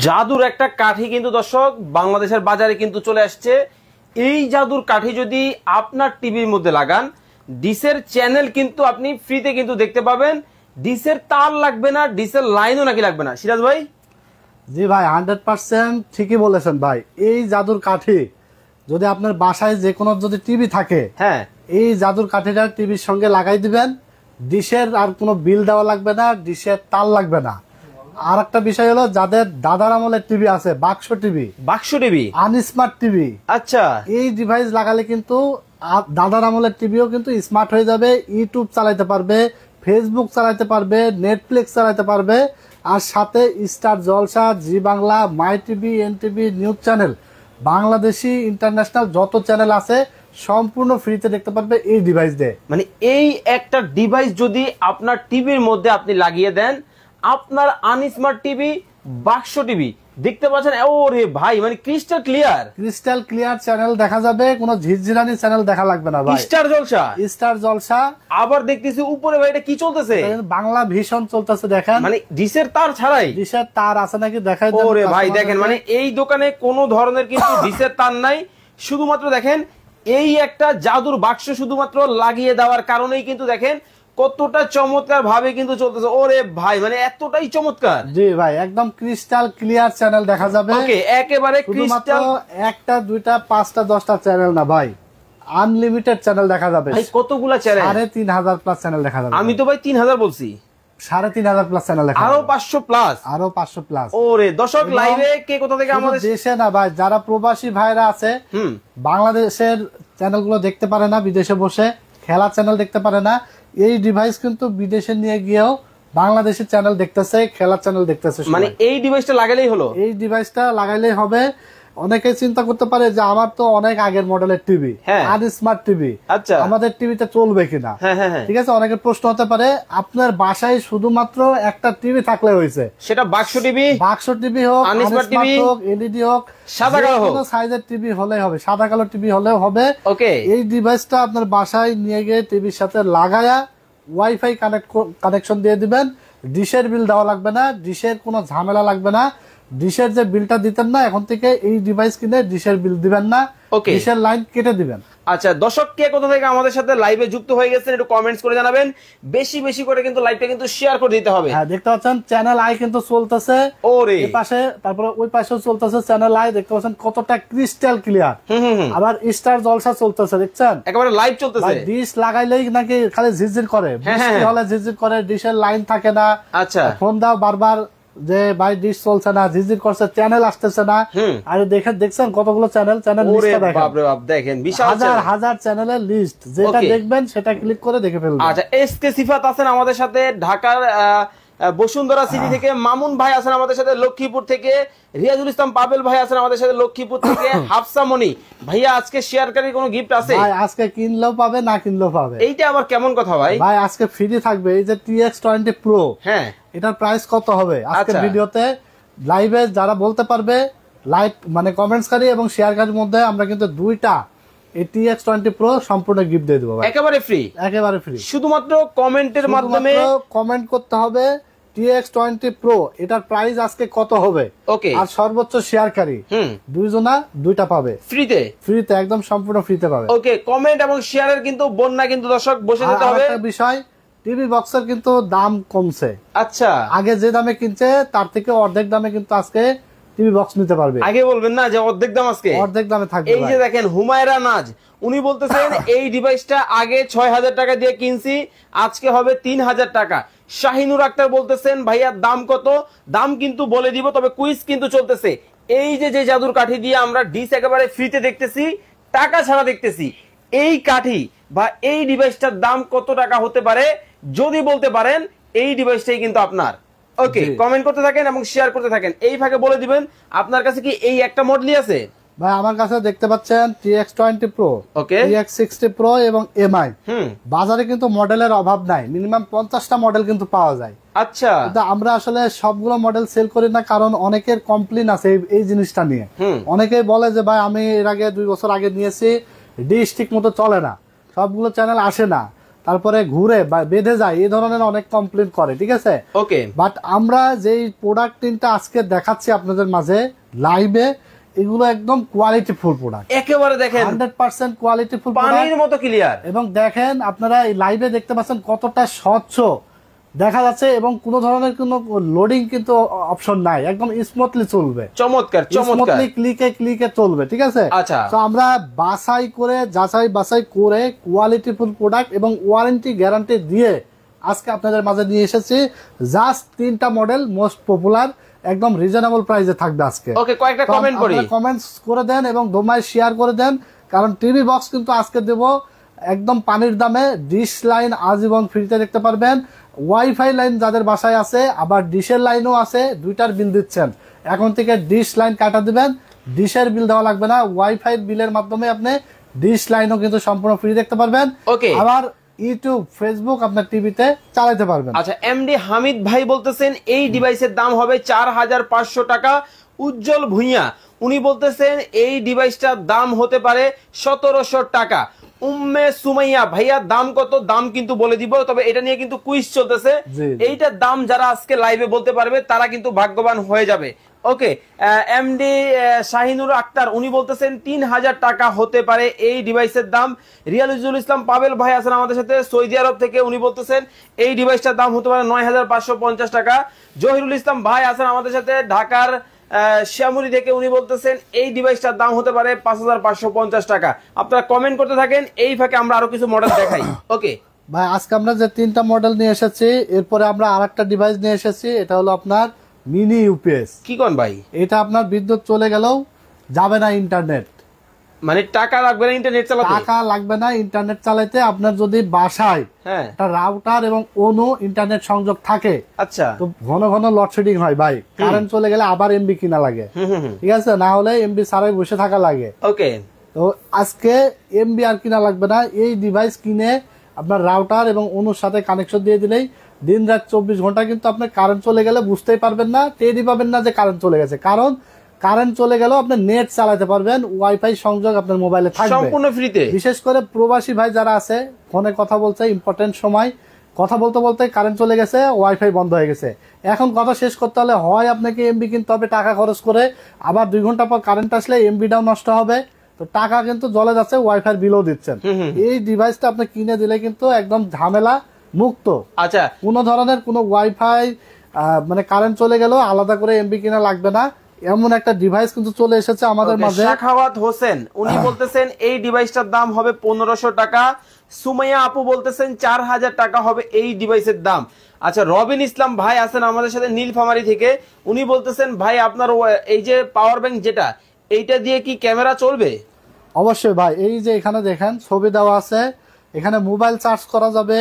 জাদুর একটা কাঠি কিন্তু দর্শক বাংলাদেশের বাজারে কিন্তু চলে আসছে। এই জাদুর কাঠি যদি আপনার টিভির মধ্যে লাগান, ডিসের চ্যানেল কিন্তু আপনি ফ্রিতে কিন্তু দেখতে পাবেন। ডিসের তার লাগবে না, ডিসের লাইনও নাকি লাগবে না। সিরাজ ভাই? জি ভাই, 100% ঠিকই বলেছেন ভাই। এই জাদুর কাঠি যদি আপনার বাসায় যে কোনো যদি টিভি থাকে, হ্যাঁ, এই জাদুর কাঠিটা টিভির সঙ্গে লাগাই দিবেন। ডিশের আর কোনো বিল দেওয়া লাগবে না, ডিশের তার লাগবে না। আর একটা বিষয় হলো, যাদের দাদার আমলের টিভি আছে, বাক্স টিভি, আনস্মার্ট টিভি, আচ্ছা, এই ডিভাইস লাগালে কিন্তু দাদার আমলের টিভিও কিন্তু স্মার্ট হয়ে যাবে। ইউটিউব চালাতে পারবে, ফেসবুক চালাতে পারবে, নেটফ্লিক্স চালাতে পারবে, আর সাথে Star Jalsha, Zee Bangla, my TV, NTV, news channel, Bangladeshi international যত চ্যানেল আছে সম্পূর্ণ ফ্রিতে দেখতে পারবে এই ডিভাইস দিয়ে। মানে এই একটা ডিভাইস যদি আপনার টিভির মধ্যে আপনি লাগিয়ে দেন, আপনার আনস্মার্ট টিভি, বাক্স টিভি দেখতে পাচ্ছেন। ওরে ভাই, মানে ক্রিস্টাল ক্লিয়ার চ্যানেল দেখা যাবে, কোনো ঝিরঝিরানি চ্যানেল দেখা লাগবে না ভাই। স্টার জলসা। আবার দেখতেছি উপরে ভাই, এটা কি চলতেছে? বাংলা ভীষণ চলতেছে, দেখেন। মানে ডিশের তার ছাড়াই? ডিশের তার আছে নাকি দেখাই। ওরে ভাই দেখেন, মানে এই দোকানে কোনো ধরনের কিন্তু ডিশের তার নাই, শুধুমাত্র দেখেন এই একটা জাদুর বাক্স শুধুমাত্র লাগিয়ে দেওয়ার কারণেই কিন্তু দেখেন কতটা চমৎকার ভাবে কিন্তু চলতেছে। ওরে ভাই, মানে এতটাই চমৎকার। জি ভাই, একদম ক্রিস্টাল ক্লিয়ার চ্যানেল দেখা যাবে। ওকে, একেবারে ক্রিস্টাল। একটা, দুইটা, পাঁচটা, 10টা চ্যানেল না ভাই, আনলিমিটেড চ্যানেল দেখা যাবে। ভাই কতগুলা চ্যানেল? 3500 প্লাস চ্যানেল দেখা যাবে। আমি তো ভাই 3000 বলছি। 3500 প্লাস চ্যানেল দেখা আরো 500 প্লাস। ওরে দর্শক, লাইভে কে কোথা থেকে আমাদের দেশে না ভাই, যারা প্রবাসী ভাইরা আছে, বাংলাদেশের চ্যানেলগুলো দেখতে পারে না, বিদেশে বসে খেলা চ্যানেল দেখতে পারে না, এই ডিভাইস কিন্তু বিদেশে নিয়ে গিয়েও বাংলাদেশের চ্যানেল দেখতেছে, খেলার চ্যানেল দেখতেছে। মানে এই ডিভাইসটা লাগাইলেই হলো? এই ডিভাইসটা লাগাইলেই হবে। অনেকে চিন্তা করতে পারে যে আমার তো অনেক আগের মডেলের টিভি, আনস্মার্ট টিভি, আচ্ছা, আমাদের টিভিতে চলবে কিনা। ঠিক আছে, অনেকের প্রশ্ন হতে পারে। আপনার বাসায় শুধুমাত্র একটা টিভি থাকলে হয়েছে, সেটা বাক্স টিভি হোক, আনস্মার্ট টিভি হোক, এলইডি হোক, সাদা কালো হোক, কোনো সাইজের টিভি হলেই হবে, সাদা কালো টিভি হলেও হবে। ওকে, এই ডিভাইসটা আপনার বাসায় নিয়ে গিয়ে টিভির সাথে লাগায়া ওয়াইফাই কানেকশন দিয়ে দিবেন। ডিশের বিল দেওয়া লাগবে না, ডিশের কোনো ঝামেলা লাগবে না। ডিশের যে বিলটা দিতেন না, এখন থেকে এই ডিভাইস কিনে ডিশের বিল দিবেন না, ডিশের লাইন কেটে দিবেন। আচ্ছা দর্শক, কে কোথা থেকে আমাদের সাথে লাইভে যুক্ত হয়ে গেছেন একটু কমেন্টস করে জানাবেন। বেশি বেশি করে কিন্তু লাইভটা কিন্তু শেয়ার করে দিতে হবে। হ্যাঁ, দেখতে পাচ্ছেন চ্যানেল আই কিন্তু চলতেছে, ওরে এই পাশে, তারপরে ওই পাশেও চলতেছে চ্যানেল আই। দেখতে পাচ্ছেন কতটা ক্রিস্টাল ক্লিয়ার। আবার স্টার জলসা চলতেছে, দেখছেন একেবারে লাইভ চলতেছে। ডিশ লাগাইলেই নাকি খালি ঝিরঝির করে, বৃষ্টি হলে ঝিরঝির করে, ডিশের লাইন থাকে না। আচ্ছা, ফোন দাও বারবার যে ভাই ডিশ চলছে না, ঝিরঝির করছে, চ্যানেল আসতেছে না। আর দেখছেন কতগুলো চ্যানেল দেখেন, হাজার চ্যানেলের লিস্ট, যেটা দেখবেন সেটা ক্লিক করে দেখে ফেলবেন। আচ্ছা, এসকে সিফাত আছেন আমাদের সাথে ঢাকার বসুন্ধরা সিটি থেকে, মামুন ভাই আছেন আমাদের সাথে লক্ষ্মীপুর থেকে, রিয়াজুল ইসলাম পাবেল ভাই আছেন আমাদের সাথে লক্ষ্মীপুর থেকে, হাফসা মনি ভাইয়া আজকে শেয়ারকারী কোনো গিফট আছে? ভাই আজকে কিনলেও পাবে, না কিনলেও পাবে। এইটা আবার কেমন কথা ভাই? ভাই আজকে ফ্রি থাকবে এই যে TX20 Pro। হ্যাঁ, এটার প্রাইস কত হবে আজকে ভিডিওতে লাইভে যারা বলতে পারবে, লাইভ মানে কমেন্টসকারী এবং শেয়ারকারীর মধ্যে আমরা কিন্তু দুইটা এই TX20 Pro সম্পূর্ণ গিফট দিয়ে দেবো। একেবারে ফ্রি, শুধুমাত্র কমেন্টের মাধ্যমে কমেন্ট করতে হবে TX20 Pro এটার প্রাইস আজকে কত হবে। ওকে, আর সর্বোচ্চ শেয়ারকারী দুইজনা দুইটা পাবে ফ্রিতে, একদম সম্পূর্ণ ফ্রিতে পাবে। ওকে, কমেন্ট এবং শেয়ারের কিন্তু বন্যা কিন্তু দর্শক বসে যেতে হবে। একটা বিষয়, টিভি বক্সের কিন্তু দাম কমছে। আচ্ছা, আগে যে দামে কিনছে তার থেকে অর্ধেক দামে কিন্তু আজকে টিভি বক্স নিতে পারবে। আগে বলবেন না যে অর্ধেক দাম, আজকে অর্ধেক দামে থাকবে। এই যে দেখেন হুমায়রা নাজ, উনি বলতেছেন এই ডিভাইসটা আগে 6000 টাকা দিয়ে কিনছি, আজকে হবে 3000 টাকা। শাহিনুর আক্তার বলতেছেন ভাইয়া দাম কত? দাম কিন্তু বলে দিব, তবে কুইজ কিন্তু চলতেছে। এই যে জাদুর কাঠি দিয়ে আমরা ডিশ একেবারে ফ্রিতে দেখতেছি, টাকা ছাড়া দেখতেছি, এই কাঠি বা এই ডিভাইসটার দাম কত টাকা হতে পারে যদি বলতে পারেন, এই ডিভাইসটাই কিন্তু আপনার। ওকে, কমেন্ট করতে থাকেন এবং শেয়ার করতে থাকেন। এই ফাঁকে বলে দিবেন আপনার কাছে কি এই একটা মডেলই আছে? ভাই আমার কাছে দেখতে পাচ্ছেন TX20 Pro, ওকে, TX60 Pro এবং MI। বাজারে কিন্তু মডেলের অভাব নাই, মিনিমাম 50টা মডেল কিন্তু পাওয়া যায়। আচ্ছা, কিন্তু আমরা আসলে সবগুলো মডেল সেল করি না, কারণ অনেকের কমপ্লেইন আছে এই জিনিসটা নিয়ে। অনেকেই বলে যে ভাই আমি এর আগে 2 বছর আগে নিয়েছি, ডিশ ঠিক মতো চলে না, সবগুলো চ্যানেল আসে না, তারপরে ঘুরে বা বেঁধে যায়, এই ধরনের অনেক কমপ্লেন করে, ঠিক আছে। ওকে, বাট আমরা যেই প্রোডাক্ট তিনটা আজকে দেখাচ্ছি আপনাদের মাঝে লাইভে, এগুলো একদম কোয়ালিটি ফুল প্রোডাক্ট, একেবারে দেখেন 100% কোয়ালিটি ফুল পানির মতো ক্লিয়ার। এবং দেখেন আপনারা এই লাইভে দেখতে পাচ্ছেন কতটা স্বচ্ছ দেখা যাচ্ছে, এবং কোনো ধরনের কোনো লোডিং কিন্তু অপশন নাই, একদম স্মুথলি চলবে, চমৎকার চমৎকার, স্মুথলি ক্লিকে ক্লিকে চলবে, ঠিক আছে। আচ্ছা, তো আমরা বাছাই করে যাচাই বাছাই করে কোয়ালিটি ফুল প্রোডাক্ট এবং ওয়ারেন্টি গ্যারান্টি দিয়ে আজকে আপনাদের মাঝে নিয়ে এসেছি। জাস্ট 3টা মডেল মোস্ট পপুলার, একদম রিজনেবল প্রাইসে থাকবে আজকে। ওকে, কয়েকটা কমেন্ট করি, কমেন্টস করে দেন এবং দোমায় শেয়ার করে দেন, কারণ টিভি বক্স কিন্তু আজকে দেব একদম পানির দামে। ডিশ লাইন আজীবন ফ্রিতে দেখতে পারবেন, ওয়াইফাই লাইন যাদের বাসায় আছে, আবার ডিশের লাইনও আছে, দুইটার বিল দিচ্ছেন, এখন থেকে ডিশ লাইন কাটা দিবেন, ডিশের বিল দেওয়া লাগবে না, ওয়াইফাই বিলের মাধ্যমে আপনি ডিশ লাইনও কিন্তু সম্পূর্ণ ফ্রি দেখতে পারবেন। ওকে, আবার ইউটিউব ফেসবুক আপনার টিভিতে চালাতে পারবেন। আচ্ছা, এমডি হামিদ ভাই বলতেছেন এই ডিভাইসের দাম হবে 4500 টাকা। উজ্জ্বল ভুঁইয়া উনি বলতেছেন এই ডিভাইসটার দাম হতে পারে 1700 টাকা। উম্মে সুমাইয়া ভাইয়া দাম কত, দাম কিন্তু বলে দিব, তবে এটা নিয়ে কিন্তু কুইজ চলতেছে, এইটার দাম যারা আজকে লাইভে বলতে পারবে তারা কিন্তু ভাগ্যবান হয়ে যাবে। ওকে, এমডি শাহিনুর আক্তার উনি বলতেছেন 3000 টাকা হতে পারে এই ডিভাইসের দাম। রিয়াজুল ইসলাম পাবেল ভাই আছেন আমাদের সাথে সৌদি আরব থেকে, উনি বলতেছেন এই ডিভাইসটার দাম হতে পারে 9550 টাকা। জহিরুল ইসলাম ভাই আছেন আমাদের সাথে ঢাকার শ্যামলী থেকে, উনি বলতেছেন এই ডিভাইসটার দাম হতে পারে 5550 টাকা। আপনারা কমেন্ট করতে থাকেন, এই ফাঁকে আমরা আরো কিছু মডেল দেখাই। ওকে ভাই, আজকে আমরা যে 3টা মডেল নিয়ে এসেছি, এরপরে আমরা আরেকটা ডিভাইস নিয়ে এসেছি, এটা হলো আপনার মিনি ইউপিএস। কি কোন ভাই, এটা আপনার বিদ্যুৎ চলে গেলেও যাবে না ইন্টারনেট, মানে টাকা লাগবে না ইন্টারনেট চালাতে, টাকা লাগবে না ইন্টারনেট চালাতে। আপনার যদি বাসায় একটা রাউটার এবং অন্য ইন্টারনেট সংযোগ থাকে, আচ্ছা, তো ঘন ঘন লোডশেডিং হয় ভাই, কারেন্ট চলে গেলে আবার এমবি কিনা লাগে, ঠিক আছে, না হলে এমবি ছাড়াই বসে থাকা লাগে। ওকে, তো আজকে এমবি আর কিনা লাগবে না, এই ডিভাইস কিনে আপনার রাউটার এবং অনুর সাথে কানেকশন দিয়ে দিলেই দিন রাত 24 ঘন্টা কিন্তু আপনার কারেন্ট চলে গেলে বুঝতেই পারবেন না, টেরই পাবেন না যে কারেন্ট চলে গেছে, কারণ কারেন্ট চলে গেলেও আপনি নেট চালাতে পারবেন, ওয়াইফাই সংযোগ আপনার মোবাইলে থাকবে সম্পূর্ণ ফ্রিতে। বিশেষ করে প্রবাসী ভাই যারা আছে, ফোনে কথা বলছে, ইম্পর্টেন্ট সময় কথা বলতে বলতে কারেন্ট চলে গেছে, ওয়াইফাই বন্ধ হয়ে গেছে, এখন কথা শেষ করতে হলে হয় আপনাকে এমবি কিনতে হবে টাকা খরচ করে, আবার 2 ঘন্টা পর কারেন্ট আসলে এমবিটাও নষ্ট হবে, তো টাকা কিন্তু জলে যাচ্ছে, ওয়াইফাই বিলও দিচ্ছেন। এই ডিভাইসটা আপনি কিনে দিলে কিন্তু একদম ঝামেলা মুক্ত। আচ্ছা, কোনো ধরনের কোনো ওয়াইফাই মানে কারেন্ট চলে গেল আলাদা করে এমবি কিনা লাগবে না, এমন একটা ডিভাইস কিন্তু চলে এসেছে আমাদের মাঝে। শাখাওয়াত হোসেন উনি বলতেছেন এই ডিভাইসটার দাম হবে 1500 টাকা। সুমাইয়া আপু বলতেছেন 4000 টাকা হবে এই ডিভাইসের দাম। আচ্ছা, রবিন ইসলাম ভাই আছেন আমাদের সাথে নীলফামারী থেকে, উনি বলতেছেন ভাই আপনার এই যে পাওয়ার ব্যাংক যেটা, এইটা দিয়ে কি ক্যামেরা চলবে? অবশ্যই ভাই, এই যে এখানে দেখেন ছবি দেওয়া আছে, এখানে মোবাইল চার্জ করা যাবে,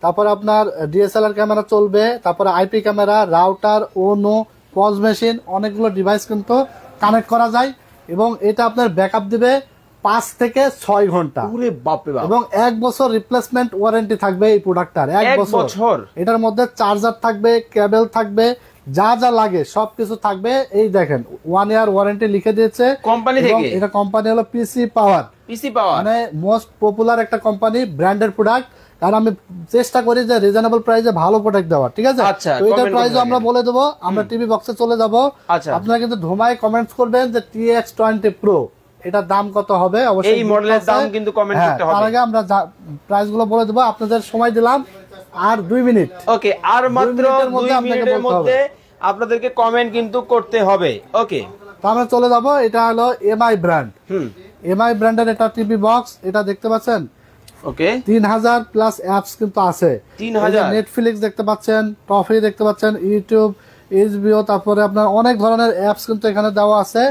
তারপরে আপনার ডিএসএলআর ক্যামেরা চলবে, তারপরে IP camera, router, YONO, pause machine, অনেকগুলো ডিভাইস কিন্তু কানেক্ট করা যায়, এবং এটা আপনার ব্যাকআপ দিবে 5 থেকে 6 ঘন্টা। ওরে বাপ রে বাপ। এবং 1 বছর রিপ্লেসমেন্ট ওয়ারেন্টি থাকবে এই প্রোডাক্টটার, 1 বছর। এটার মধ্যে চার্জার থাকবে, কেবল থাকবে, যা যা লাগে সবকিছু থাকবে। এই দেখেন 1 ইয়ার ওয়ারেন্টি লিখে দিয়েছে কোম্পানি থেকে, এটা কোম্পানি হলো পিসি পাওয়ার, মানে মোস্ট পপুলার একটা কোম্পানি, ব্র্যান্ডের প্রোডাক্ট, কারণ আমি চেষ্টা করি যে রিজনেবল প্রাইসে ভালো প্রোডাক্ট দেওয়ার, ঠিক আছে। আচ্ছা, তো এটার প্রাইসও আমরা বলে দেবো, আমরা টিভি বক্সে চলে যাব। আচ্ছা, আপনারা কিন্তু ধুমায় কমেন্টস করবেন যে TX20 Pro এটার দাম কত হবে, অবশ্যই এই মডেলের দাম কিন্তু কমেন্ট করতে হবে। তার আগে আমরা প্রাইস গুলো বলে দেবো, আপনাদের সময় দিলাম আর 2 মিনিট। ওকে, আর মাত্র 2 মিনিটের মধ্যে আপনাদেরকে কমেন্ট কিন্তু করতে হবে। ওকে, তো আমরা চলে যাব, এটা হলো এমআই ব্র্যান্ড। এমআই ব্র্যান্ডের এটা টিভি বক্স, এটা দেখতে পাচ্ছেন। ওকে, 3000 প্লাস অ্যাপস কিন্তু আছে, 3000 নেটফ্লিক্স দেখতে পাচ্ছেন, টফি দেখতে পাচ্ছেন, ইউটিউব, এইচবিও, তারপরে আপনার অনেক ধরনের অ্যাপস কিন্তু এখানে দেওয়া আছে।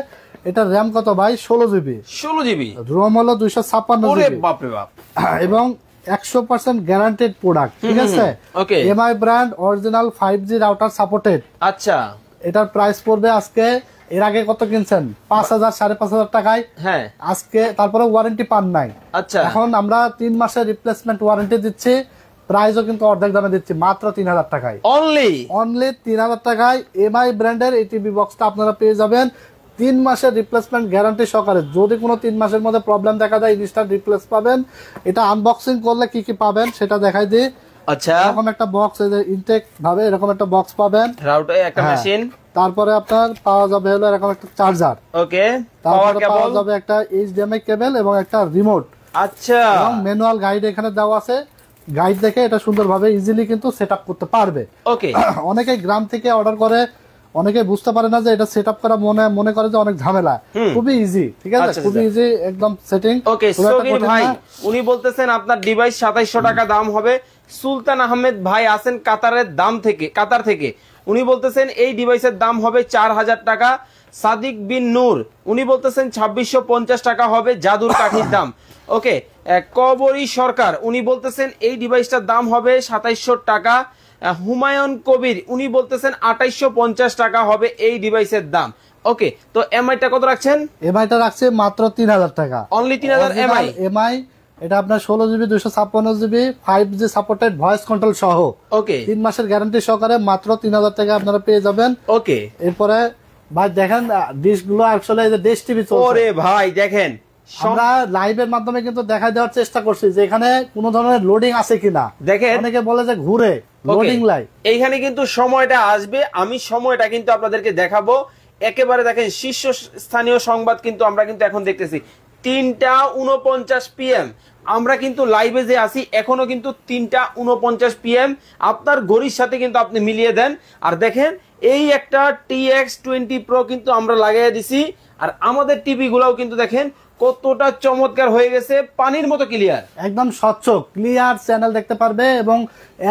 এটা র্যাম কত ভাই? 16 জিবি, রোম হলো 256 জিবি, এবং 100% গ্যারান্টেড প্রোডাক্ট, ঠিক আছে। MI brand original 5G router supported. আচ্ছা, এটার প্রাইস পড়বে আজকে, এর আগে কত কিনছেন? 5000 5500 টাকায়, হ্যাঁ আজকে, তারপরে ওয়ারেন্টি পান নাই। আচ্ছা, এখন আমরা 3 মাসের রিপ্লেসমেন্ট ওয়ারেন্টি দিচ্ছি, প্রাইসও কিন্তু অর্ধেক দামে দিচ্ছি, মাত্র 3000 টাকায়, অনলি 3000 টাকায় এমআই ব্র্যান্ডের এই টিভি বক্সটা আপনারা পেয়ে যাবেন 3 মাসের রিপ্লেসমেন্ট গ্যারান্টি সহকারে। যদি কোনো 3 মাসের মধ্যে প্রবলেম দেখা যায় ইনস্ট্যান্ট রিপ্লেস পাবেন। এটা আনবক্সিং করলে কি কি পাবেন সেটা দেখাই দিই। আচ্ছা, এরকম একটা বক্স, এই যে ইনটেক ভাবে এরকম একটা বক্স পাবেন, রাউটার একটা মেশিন, তারপরে আপনার পাওয়া যাবে হলো এরকম একটা চার্জার, ওকে, পাওয়ার তারপরে পাওয়া কেবল, যাবে একটা এইচডিএমআই কেবল এবং একটা রিমোট। আচ্ছা, এবং ম্যানুয়াল গাইড এখানে দেওয়া আছে, গাইড দেখে এটা সুন্দরভাবে ইজিলি কিন্তু সেটআপ করতে পারবে। ওকে। অনেকে গ্রাম থেকে অর্ডার করে, অনেকে বুঝতে পারে না যে এটা সেটআপ করা, মনে করে যে অনেক ঝামেলা, খুবই ইজি, ঠিক আছে, আচ্ছা, খুবই ইজি একদম সেটিং। ওকে, সগির ভাই উনি বলতেছেন আপনার ডিভাইস 2700 টাকা দাম হবে। সুলতান আহমেদ ভাই আছেন কাতার থেকে উনি বলতেছেন এই ডিভাইসের দাম হবে 4000 টাকা। সাদিক বিন নূর উনি বলতেছেন 2650 টাকা হবে জাদুর কাঠির দাম। ওকে, কবরী সরকার উনি বলতেছেন এই ডিভাইসটার দাম হবে 2700 টাকা। হুমায়ুন কবির উনি বলতেছেন 2850 টাকা হবে এই ডিভাইসের দাম। ওকে, তো এমআইটা কত রাখছেন? এমআইটা রাখছে মাত্র 3000 টাকা, অনলি 3000 এমআই। এটা আপনার 16GB 256GB 5G supported voice control সহ। ওকে, 3 মাসের গ্যারান্টি সহকারে মাত্র 3000 টাকা আপনারা পেয়ে যাবেন। ওকে, এরপরে ভাই দেখেন ডিশ গুলো আসলে এই যে ডিশ টিভি চলছে। ওরে ভাই দেখেন, আমরা লাইভের মাধ্যমে কিন্তু দেখাই দেওয়ার চেষ্টা করছি যে এখানে কোনো ধরনের লোডিং আছে কিনা। দেখেন, অনেকে বলে যে ঘুরে লোডিং লাই, এইখানে কিন্তু সময়টা আসবে, আমি সময়টা কিন্তু আপনাদেরকে দেখাবো। একেবারে দেখেন শীর্ষস্থানীয় সংবাদ কিন্তু আমরা কিন্তু এখন দেখতেছি 3টা 49 PM। আমরা কিন্তু লাইভে যে আছি এখনো কিন্তু 3টা 49 PM। আপনার ঘড়ির সাথে কিন্তু আপনি মিলিয়ে দেন আর দেখেন এই একটা TX20 Pro কিন্তু আমরা লাগিয়ে দিছি। আর আমাদের টিভি গুলাও কিন্তু দেখেন কতটা চমৎকার হয়ে গেছে, পানির মতো ক্লিয়ার, একদম স্বচ্ছ ক্লিয়ার চ্যানেল দেখতে পারবে এবং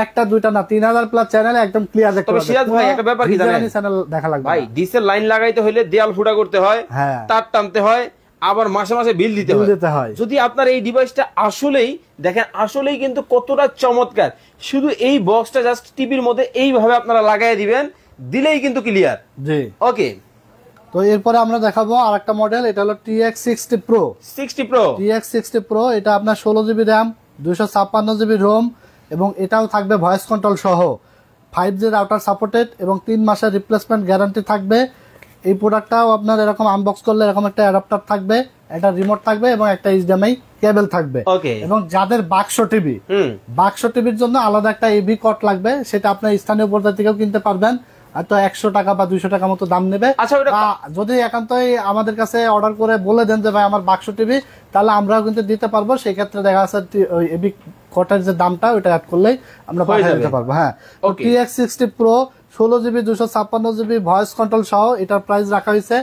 একটা দুইটা না 3000 প্লাস চ্যানেল একদম ক্লিয়ার দেখতে তবে পারবে। সিরাজ ভাই একটা ব্যাপার কি জানেন, চ্যানেল দেখা লাগবে ভাই ডিসেল লাইন লাগাইতে হইলে দেয়াল ফুটা করতে হয়, হ্যাঁ, তার টানতে হয়, আবার মাসে মাসে বিল দিতে হয়। যদি আপনার এই ডিভাইসটা আসলেই দেখেন আসলেই কিন্তু কতটা চমৎকার, শুধু এই বক্সটা জাস্ট টিভির মধ্যে এইভাবে আপনারা লাগাই দিবেন, দিলেই কিন্তু ক্লিয়ার। জি, ওকে। তো এরপরে আমরা দেখাবো আরেকটা মডেল, এটা হলো TX60 Pro। 60 Pro, TX60 Pro এটা আপনার 16GB RAM 256GB ROM এবং এটাও থাকবে ভয়েস কন্ট্রোল সহ, 5G রাউটার সাপোর্টেড এবং 3 মাসের রিপ্লেসমেন্ট গ্যারান্টি থাকবে। এই প্রোডাক্টটাও আপনার এরকম আনবক্স করলে এরকম একটা অ্যাডাপ্টার থাকবে, একটা রিমোট থাকবে এবং একটা এইচডিএমআই কেবল থাকবে। ওকে। এবং যাদের বাক্স টিভি, বাক্স টিভির জন্য আলাদা একটা এবি কট লাগবে, সেটা আপনার স্থানীয় পর্যায় থেকেও কিনতে পারবেন। আর তো 100 টাকা বা 200 টাকা মতো দাম নেবে। আচ্ছা, যদি একান্তই আমাদের কাছে অর্ডার করে বলে দেন যে ভাই আমার বাক্স টিভি, তাহলে আমরাও কিন্তু দিতে পারবো। সেই ক্ষেত্রে দেখা যাচ্ছে ওই এবি কটের যে দামটা ওইটা অ্যাড করলেই আমরা পাঠিয়ে দিতে পারবো। হ্যাঁ, TX60 Pro 16GB 256GB voice control সহ এটার প্রাইস রাখা হয়েছে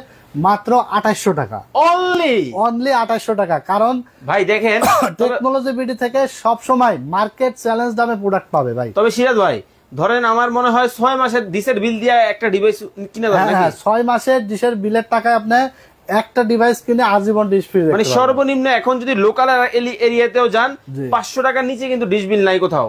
মাত্র 2800 টাকা, অনলি 2800 টাকা। কারণ ভাই দেখেন টেকনোলজি বিডি থেকে সব সময় মার্কেট চ্যালেঞ্জ দামে প্রোডাক্ট পাবে ভাই। তবে সিরাজ ভাই ধরেন আমার মনে হয় 6 মাসের ডিশের বিল দিয়ে একটা ডিভাইস কিনে দেবেন নাকি? হ্যাঁ, 6 মাসের ডিশের বিলের টাকায় আপনি একটা ডিভাইস কিনে আজীবন ডিশ ফ্রি, মানে সর্বনিম্ন এখন যদি লোকাল এরিয়াতেও যান 500 টাকার নিচে কিন্তু ডিশ বিল নাই কোথাও।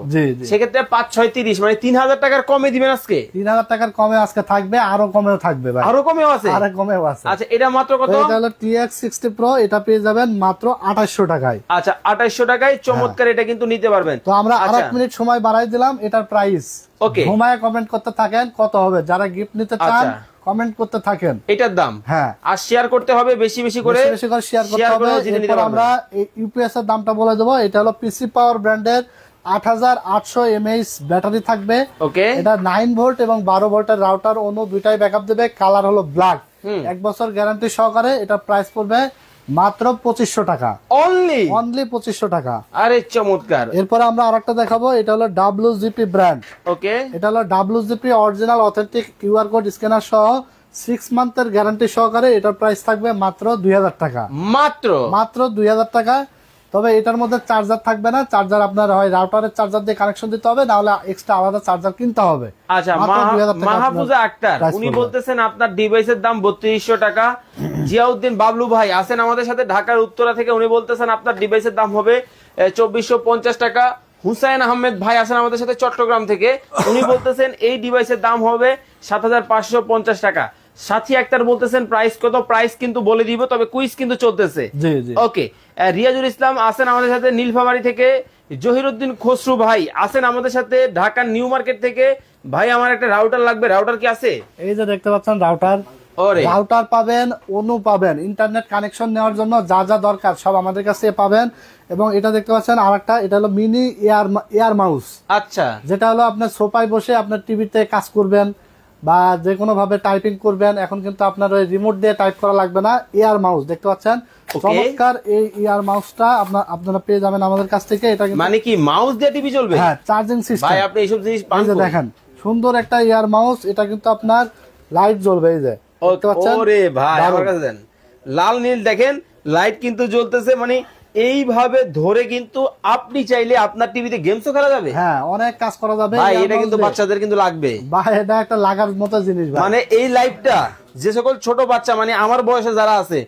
সেক্ষেত্রে 5 6 30 মানে 3000 টাকার কমে দিবেন আজকে। 3000 টাকার কমে আজকে থাকবে, আরো কমেও থাকবে ভাই, আরো কমেও আছে, আরো কমেও আছে। আচ্ছা, এটা মাত্র কত? এটা হলো TX60 Pro, এটা পেয়ে যাবেন মাত্র 2800 টাকায়। আচ্ছা, 2800 টাকায় চমৎকার এটা কিন্তু নিতে পারবেন। তো আমরা আর 1 মিনিট সময় বাড়াই দিলাম এটার প্রাইস। ওকে, ঘুমায় কমেন্ট করতে থাকেন কত হবে, যারা গিফট নিতে চান কমেন্ট করতে থাকেন এটার দাম। হ্যাঁ, আর শেয়ার করতে হবে বেশি বেশি করে শেয়ার করতে হবে। এরপর আমরা ইউপিএস এর দামটা বলে দেবো। এটা হলো পিসি পাওয়ার ব্র্যান্ডের 8800 mAh ব্যাটারি থাকবে। ওকে, এটা 9 ভোল্ট এবং 12 ভোল্টের রাউটার অনু দুইটাই ব্যাকআপ দেবে। কালার হলো ব্ল্যাক, 1 বছর গ্যারান্টি সহকারে। এটা প্রাইস পড়বে মাত্র 2500 টাকা, অনলি 2500 টাকা। আরে চমৎকার। এরপর আমরা আরেকটা দেখাবো, এটা হলো WGP ব্র্যান্ড। ওকে, এটা হলো WGP original authentic QR code scanner সহ 6 মান্থের গ্যারান্টি সহকারে। এটার প্রাইস থাকবে মাত্র 2000 টাকা, মাত্র 2000 টাকা। তবে এটার মধ্যে চার্জার থাকবে না, চার্জার আপনার হয় রাউটারের চার্জার দিয়ে কানেকশন দিতে হবে, না হলে এক্সট্রা আলাদা চার্জার কিনতে হবে। আচ্ছা, মাহফুজা আক্তার উনি বলতেছেন আপনার ডিভাইসের দাম 3200 টাকা। জিয়াউদ্দিন বাবলু ভাই আছেন আমাদের সাথে ঢাকার উত্তরা থেকে, উনি বলতেছেন আপনার ডিভাইসের দাম হবে 2450 টাকা। হুসাইন আহমেদ ভাই আছেন আমাদের সাথে চট্টগ্রাম থেকে, উনি বলতেছেন এই ডিভাইসের দাম হবে 7550 টাকা। সাথী আক্তার বলতেছেন প্রাইস কত, প্রাইস কিন্তু বলে দিব, তবে কুইজ কিন্তু চলতেছে। ওকে, রিয়াজুল ইসলাম আছেন আমাদের সাথে নীলফামারী থেকে। জহিরুদ্দিন খসরু ভাই আছেন আমাদের সাথে ঢাকার নিউ মার্কেট থেকে। ভাই আমার একটা রাউটার লাগবে, রাউটার কি আছে? এই যে দেখতে পাচ্ছেন রাউটার, ওরে রাউটার পাবেন, অনু পাবেন, ইন্টারনেট কানেকশন নেওয়ার জন্য যা যা দরকার সব আমাদের কাছে পাবেন। এবং এটা দেখতে পাচ্ছেন আরেকটা, এটা হলো মিনি এয়ার মাউস, আচ্ছা যেটা হলো আপনার সোফায় বসে আপনার টিভিতে কাজ করবেন বা যে কোনো ভাবে টাইপিং করবেন। এখন কিন্তু আপনার ওই রিমোট দিয়ে টাইপ করা লাগবে না, এয়ার মাউস দেখতে পাচ্ছেন। চমৎকার এই এয়ার মাউসটা আপনারা পেয়ে যাবেন আমাদের কাছ থেকে। এটা মানে কি মাউস দিয়ে টিভি চলবে? হ্যাঁ, চার্জিং সিস্টেম। ভাই আপনি এইসব জিনিস পান এই যে দেখেন সুন্দর একটা এয়ার মাউস, এটা কিন্তু আপনার লাইট জ্বলবে, এই যে দেখতে পাচ্ছেন। ওরে ভাই আমার কাছে দেন, লাল নীল দেখেন লাইট কিন্তু জ্বলতেছে, মানে এইভাবে ধরে কিন্তু আপনি চাইলে আপনার টিভিতে গেমসও খেলা যাবে। হ্যাঁ, অনেক কাজ করা যাবে ভাই এটা কিন্তু বাচ্চাদের কিন্তু লাগবে ভাই, এটা একটা লাগার মতো জিনিস ভাই। মানে এই লাইটটা যে সকল ছোট বাচ্চা, মানে আমার বয়সে যারা আছে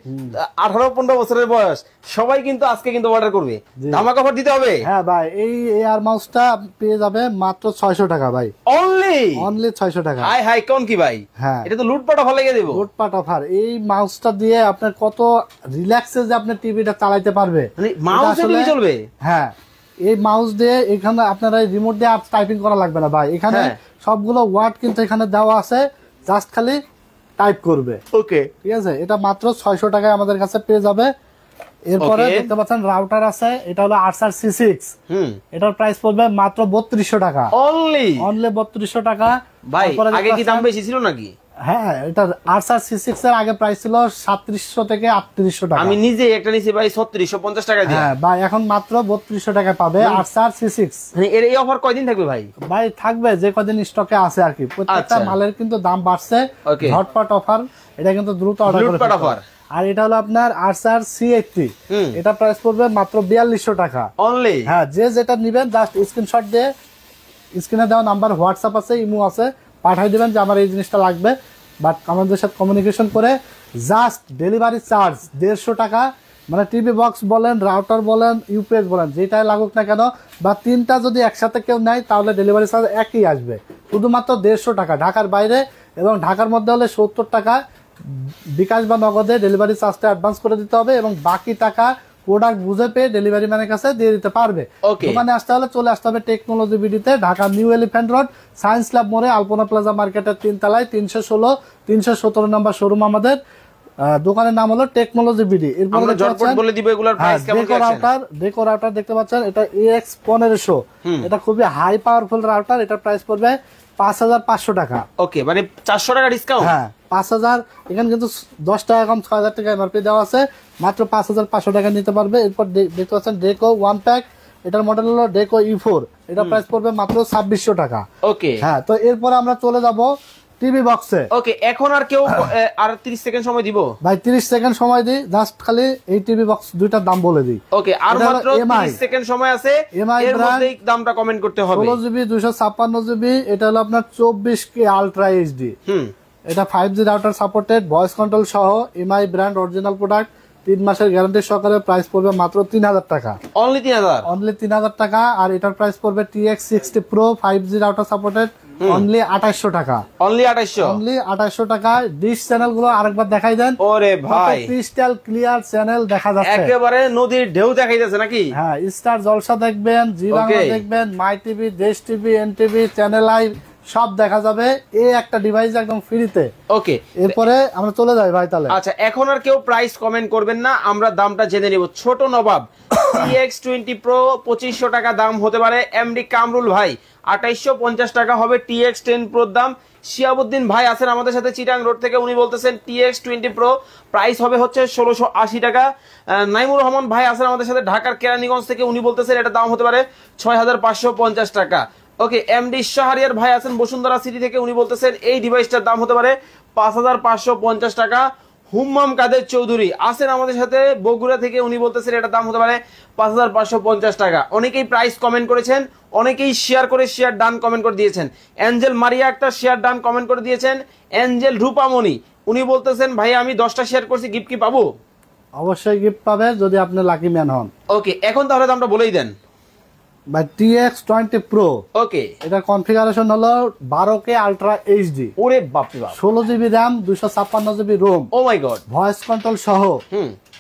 18-15 বছরের বয়স, সবাই কিন্তু আজকে কিন্তু অর্ডার করবে। ধামাকা অফার দিতে হবে। হ্যাঁ ভাই, এই এয়ার মাউসটা পেয়ে যাবে মাত্র 600 টাকা ভাই, অনলি 600 টাকা। হাই হাই কোন কি ভাই, হ্যাঁ এটা তো লুটপাট অফার লেগে দেব। লুটপাট অফার। এই মাউসটা দিয়ে আপনার কত রিল্যাক্সে যে আপনি টিভিটা চালাতে পারবে, মানে মাউসে টিভি চলবে। হ্যাঁ, এই মাউস দিয়ে এখানে আপনারা রিমোট দিয়ে আর টাইপিং করা লাগবে না ভাই। এখানে সবগুলো ওয়ার্ড কিন্তু এখানে দেওয়া আছে, জাস্ট খালি টাইপ করবে। ওকে, ঠিক আছে, এটা মাত্র 600 টাকায় আমাদের কাছে পেয়ে যাবে। এরপরে দেখতে পাচ্ছেন রাউটার আছে, এটা হলো আরসার C6। এটার প্রাইস পড়বে মাত্র 3200 টাকা, অনলি 3200 টাকা। ভাই আগে কি দাম বেশি ছিল নাকি? হ্যাঁ, এটা আরসার C6 এর আগে প্রাইস ছিল 3700 থেকে 3800 টাকা। আমি নিজে একটা নিছি ভাই 3650 টাকা দিয়ে। হ্যাঁ ভাই, এখন মাত্র 3200 টাকায় পাবে আরসার C6। মানে এর এই অফার কয়দিন থাকবে ভাই? ভাই থাকবে যে কদিন স্টকে আছে আর কি। প্রত্যেকটা মালের কিন্তু দাম বাড়ছে, ঝটপট অফার। এটা কিন্তু দ্রুত অর্ডার করতে হবে। আর এটা হলো আপনার আরসার C80, এটা প্রাইস পড়বে মাত্র 4200 টাকা, অনলি। হ্যাঁ, যে যেটা নেবেন জাস্ট স্ক্রিনশট দিয়ে স্ক্রিনে দেওয়া নাম্বার হোয়াটসঅ্যাপ আছে, ইমো আছে, পাঠিয়ে দিবেন যে আমার এই জিনিসটা লাগবে। বাট আমাদের সাথে কমিউনিকেশন করে জাস্ট ডেলিভারি চার্জ 150 টাকা, মানে টিভি বক্স বলেন, রাউটার বলেন, ইউপিএস বলেন, যেটাই লাগুক না কেন, বা তিনটা যদি একসাথে কেউ নেয় তাহলে ডেলিভারি চার্জ একই আসবে, শুধুমাত্র 150 টাকা। ঢাকার বাইরে এবং ঢাকার মধ্যে হলে 70 টাকা বিকাশ বা নগদে ডেলিভারি চার্জটা অ্যাডভান্স করে দিতে হবে, এবং বাকি টাকা প্রোডাক্ট বুঝে পেয়ে ডেলিভারি ম্যানের কাছে দিয়ে দিতে পারবে। দোকানে আসতে হলে চলে আসতে হবে টেকনোলজি বিডিতে, Dhaka new elephant road, science lab মোড়ে, আলপনা প্লাজা মার্কেটের 3 তলায় 316-317 নম্বর শোরুম আমাদের। দোকানের নাম হলো টেকনোলজি বিডি। আমরা ঝটপট বলে দিব এগুলোর প্রাইস কেমন কি আছে। ডেকো রাউটার দেখতে পাচ্ছেন, এটা AX1500, এটা খুবই হাই পাওয়ারফুল রাউটার। এটা প্রাইস পড়বে 5500 টাকা। ওকে, মানে 400 টাকা ডিসকাউন্ট। হ্যাঁ, 5000, এখানে কিন্তু 10 টাকা কম, 6000 টাকা এমআরপি দেওয়া আছে, মাত্র 5500 টাকা নিতে পারবে। এরপর দেখতে পাচ্ছেন ডেকো 1 প্যাক, এটার মডেল হলো ডেকো E4, এটা প্রাইস পড়বে মাত্র 2600 টাকা। ওকে, হ্যাঁ, তো এরপর আমরা চলে যাব টিভি বক্সে। ওকে, এখন আর কেউ আর 30 সেকেন্ড সময় দিব ভাই, 30 সেকেন্ড সময় দিই, জাস্ট খালি এই টিভি বক্স দুইটার দাম বলে দিই। ওকে, আর মাত্র 30 সেকেন্ড সময় আছে, এর মধ্যেই দামটা কমেন্ট করতে হবে। 16GB 256GB, এটা হলো আপনার 24K আলট্রা এইচডি। এটা 5G router supported, voice control সহ, এমআই ব্র্যান্ড অরিজিনাল প্রোডাক্ট, 3 মাসের গ্যারান্টি সহকারে। প্রাইস পড়বে মাত্র 3000 টাকা, অনলি 3000, অনলি 3000 টাকা। আর এটার প্রাইস পড়বে TX60 Pro 5G router supported, only 2800 টাকা, অনলি 2800, অনলি 2800 টাকা। ডিশ চ্যানেল গুলো আরেকবার দেখাই দেন। ওরে ভাই, ক্রিস্টাল ক্লিয়ার চ্যানেল দেখা যাচ্ছে, একেবারে নদীর ঢেউ দেখাই যাচ্ছে নাকি। হ্যাঁ, স্টার জলসা দেখবেন, জি বাংলা দেখবেন, মাই টিভি, দেশ টিভি, এনটিভি, চ্যানেল আই সব দেখা যাবে এই একটা ডিভাইস একদম ফ্রিতে। ওকে, এরপরে আমরা চলে যাই ভাই তাহলে। আচ্ছা, এখন আর কেউ প্রাইস কমেন্ট করবেন না, আমরা দামটা জেনে নিব। ছোট নবাব TX20 Pro 2500 টাকা দাম হতে পারে। এমডি কামরুল ভাই 2850 টাকা হবে TX10 Pro দাম। শিয়াবুদ্দিন ভাই আছেন আমাদের সাথে চিটাং রোড থেকে, উনি বলতেছেন TX20 Pro প্রাইস হবে হচ্ছে 1680 টাকা। নাইমুর রহমান ভাই আছেন আমাদের সাথে ঢাকার কেরানীগঞ্জ থেকে, উনি বলতেছেন এটা দাম হতে পারে 6550 টাকা। ওকে, এমডি শাহরিয়ার ভাই আছেন বসুন্ধরা সিটি থেকে, উনি বলতেছেন এই ডিভাইসটার দাম হতে পারে 5550 টাকা। হুম্মাম কাদের চৌধুরী আছেন আমাদের সাথে বগুড়া থেকে, উনি বলতেছেন এটা দাম হতে পারে 5550 টাকা। অনেকেই প্রাইস কমেন্ট করেছেন, অনেকেই শেয়ার করে শেয়ার ডান কমেন্ট করে দিয়েছেন। অ্যাঞ্জেল মারিয়া একটা শেয়ার ডান কমেন্ট করে দিয়েছেন। অ্যাঞ্জেল রূপামণি উনি বলতেছেন ভাই আমি 10টা শেয়ার করছি, গিফট কি পাবো? অবশ্যই গিফট পাবে যদি আপনি লাকি ম্যান হন। ওকে, এখন তাহলে দামটা বলেই দেন ভাই। TX20 Pro, ওকে, এটা কনফিগারেশন হলো 12K আলট্রা এইচডি। ওরে বাপ রে বাপ, 16GB RAM, 256GB ROM, ও মাই গড, ভয়েস কন্ট্রোল সহ,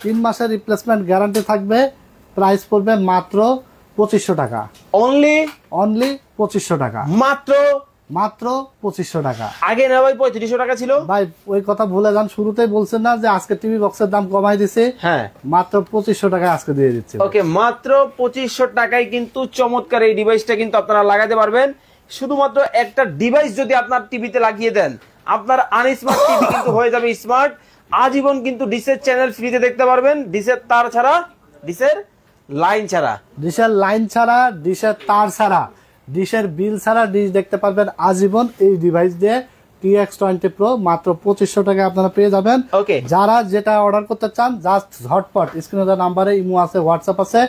3 মাসের রিপ্লেসমেন্ট গ্যারান্টি থাকবে। প্রাইস পড়বে মাত্র 2500 টাকা, অনলি 2500 টাকা, মাত্র 2500 টাকা। আগে না ভাই 3500 টাকা ছিল ভাই ওই কথা ভুলে যান, শুরুতেই বলছেন না যে আজকে টিভি বক্সের দাম কমাই দিছে। হ্যাঁ, মাত্র 2500 টাকায় আজকে দিয়ে দিচ্ছে। ওকে, মাত্র 2500 টাকায় কিন্তু চমৎকার এই ডিভাইসটা কিন্তু আপনারা লাগাতে পারবেন। শুধুমাত্র একটা ডিভাইস যদি আপনার টিভিতে লাগিয়ে দেন, আপনার আনস্মার্ট টিভি কিন্তু হয়ে যাবে স্মার্ট। আজীবন কিন্তু ডিশের চ্যানেল ফ্রিতে দেখতে পারবেন, ডিশের তার ছাড়া, ডিশের লাইন ছাড়া, ডিশের লাইন ছাড়া, ডিশের তার ছাড়া, ডিশের বিল ছাড়া ডিশ দেখতে পারবেন আজীবন এই ডিভাইস দিয়ে। TX20 Pro মাত্র 2500 টাকায় আপনারা পেয়ে যাবেন। ওকে, যারা যেটা অর্ডার করতে চান জাস্ট ঝটপট স্ক্রিনে দেওয়া নাম্বারে ইমো আছে, হোয়াটসঅ্যাপ আছে,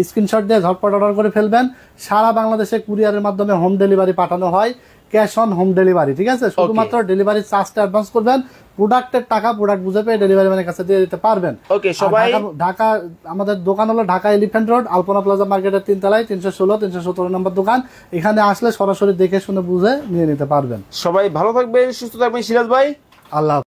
স্ক্রিনশট দিয়ে ঝটপট অর্ডার করে ফেলবেন। সারা বাংলাদেশে কুরিয়ারের মাধ্যমে হোম ডেলিভারি পাঠানো হয়, ক্যাশ অন হোম ডেলিভারি, ঠিক আছে? শুধুমাত্র ডেলিভারি চার্জটা অ্যাডভান্স করবেন, প্রোডাক্টের টাকা প্রোডাক্ট বুঝে পেয়ে ডেলিভারি ম্যানের কাছে দিয়ে দিতে পারবেন। ওকে, সবাই ঢাকা, আমাদের দোকান হলো ঢাকা এলিফ্যান্ট রোড, আলপনা প্লাজা মার্কেটের 3 তলায় 316-317 নম্বর দোকান। এখানে আসলে সরাসরি দেখে শুনে বুঝে নিয়ে নিতে পারবেন। সবাই ভালো থাকবেন, সুস্থ থাকবেন। সিরাজ ভাই, আল্লাহ।